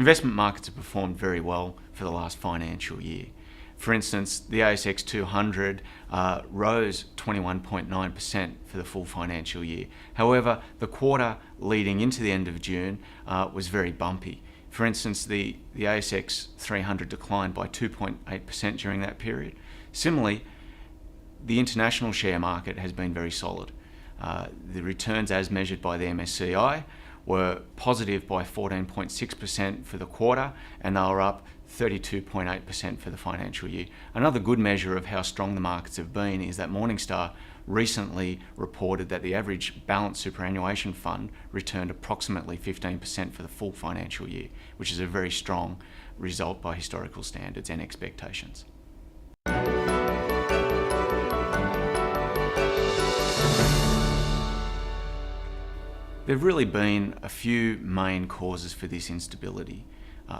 investment markets have performed very well for the last financial year. For instance, the ASX 200 rose 21.9% for the full financial year. However, the quarter leading into the end of June was very bumpy. For instance, the ASX 300 declined by 2.8% during that period. Similarly, the international share market has been very solid. The returns as measured by the MSCI were positive by 14.6% for the quarter, and they were up 32.8% for the financial year. Another good measure of how strong the markets have been is that Morningstar recently reported that the average balanced superannuation fund returned approximately 15% for the full financial year, which is a very strong result by historical standards and expectations. There have really been a few main causes for this instability.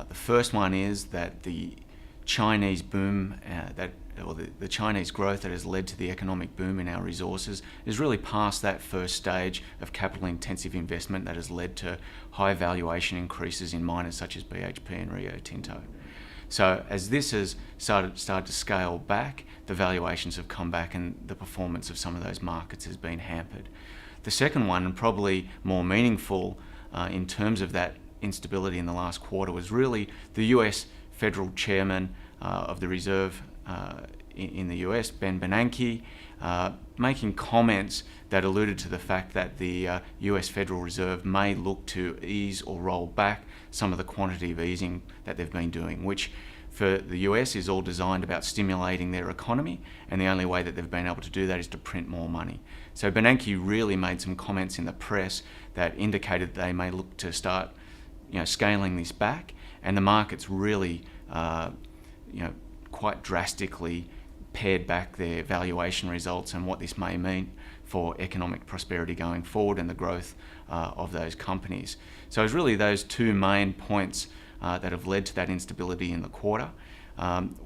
The first one is that the Chinese boom, the Chinese growth that has led to the economic boom in our resources is really past that first stage of capital-intensive investment that has led to high valuation increases in miners such as BHP and Rio Tinto. So as this has started to scale back, the valuations have come back and the performance of some of those markets has been hampered. The second one, and probably more meaningful in terms of that instability in the last quarter, was really the US Federal Chairman of the Reserve in the US, Ben Bernanke, making comments that alluded to the fact that the US Federal Reserve may look to ease or roll back some of the quantitative easing that they've been doing, which for the US is all designed about stimulating their economy, and the only way that they've been able to do that is to print more money. So Bernanke really made some comments in the press that indicated they may look to start scaling this back, and the markets really quite drastically pared back their valuation results and what this may mean for economic prosperity going forward and the growth of those companies. So it's really those two main points that have led to that instability in the quarter.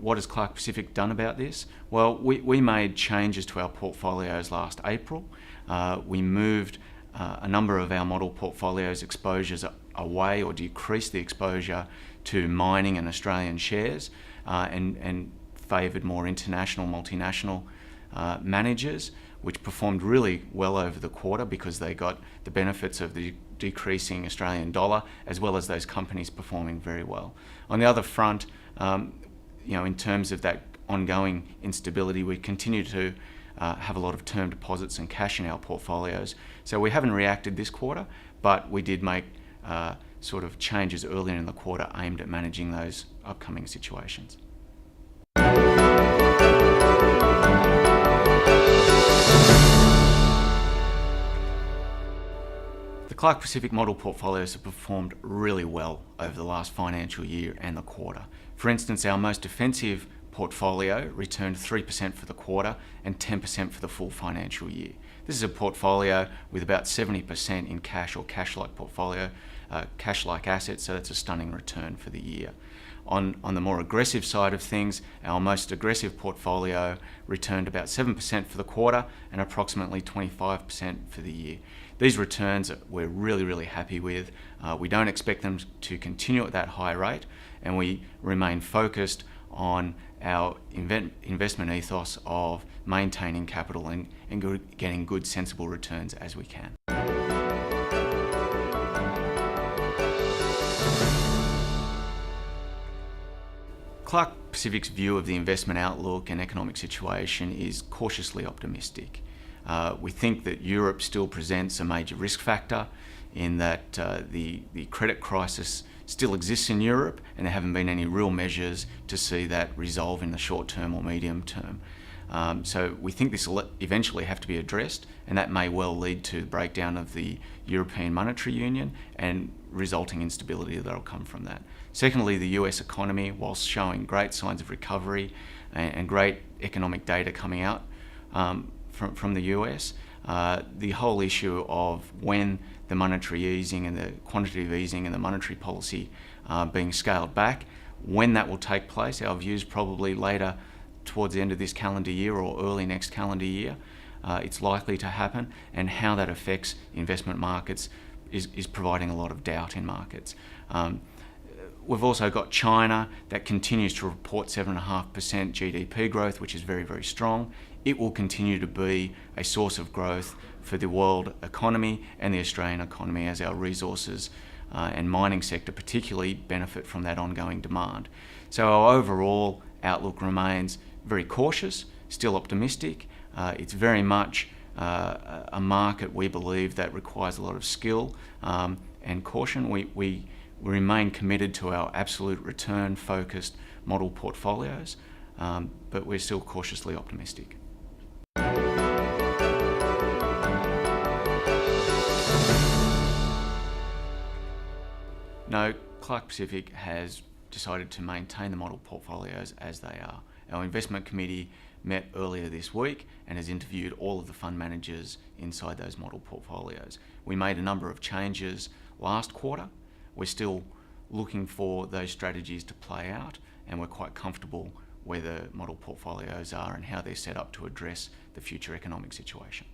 What has Clark Pacific done about this? Well, we made changes to our portfolios last April. We moved a number of our model portfolios exposures away or decreased the exposure to mining and Australian shares and favoured more international, multinational managers, which performed really well over the quarter because they got the benefits of the decreasing Australian dollar, as well as those companies performing very well. On the other front, in terms of that ongoing instability, we continue to have a lot of term deposits and cash in our portfolios. So we haven't reacted this quarter, but we did make sort of changes earlier in the quarter aimed at managing those upcoming situations. The Clark Pacific model portfolios have performed really well over the last financial year and the quarter. For instance, our most defensive portfolio returned 3% for the quarter and 10% for the full financial year. This is a portfolio with about 70% in cash or cash-like portfolio, cash-like assets, so that's a stunning return for the year. On the more aggressive side of things, our most aggressive portfolio returned about 7% for the quarter and approximately 25% for the year. These returns we're really, really happy with. We don't expect them to continue at that high rate, and we remain focused on our investment ethos of maintaining capital and getting good, sensible returns as we can. Clark Pacific's view of the investment outlook and economic situation is cautiously optimistic. We think that Europe still presents a major risk factor in that the credit crisis still exists in Europe, and there haven't been any real measures to see that resolve in the short term or medium term. So we think this will eventually have to be addressed, and that may well lead to the breakdown of the European Monetary Union and resulting instability that will come from that. Secondly, the US economy, whilst showing great signs of recovery and great economic data coming out from the US, the whole issue of when the monetary easing and the quantitative easing and the monetary policy being scaled back, when that will take place, our view is probably later towards the end of this calendar year or early next calendar year. It's likely to happen, and how that affects investment markets is providing a lot of doubt in markets. We've also got China that continues to report 7.5% GDP growth, which is very, very strong. It will continue to be a source of growth for the world economy and the Australian economy as our resources and mining sector particularly benefit from that ongoing demand. So our overall outlook remains very cautious, still optimistic. It's very much a market we believe that requires a lot of skill and caution. We remain committed to our absolute return focused model portfolios, but we're still cautiously optimistic. No, Clark Pacific has decided to maintain the model portfolios as they are. Our investment committee met earlier this week and has interviewed all of the fund managers inside those model portfolios. We made a number of changes last quarter. We're still looking for those strategies to play out, and we're quite comfortable where the model portfolios are and how they're set up to address the future economic situation.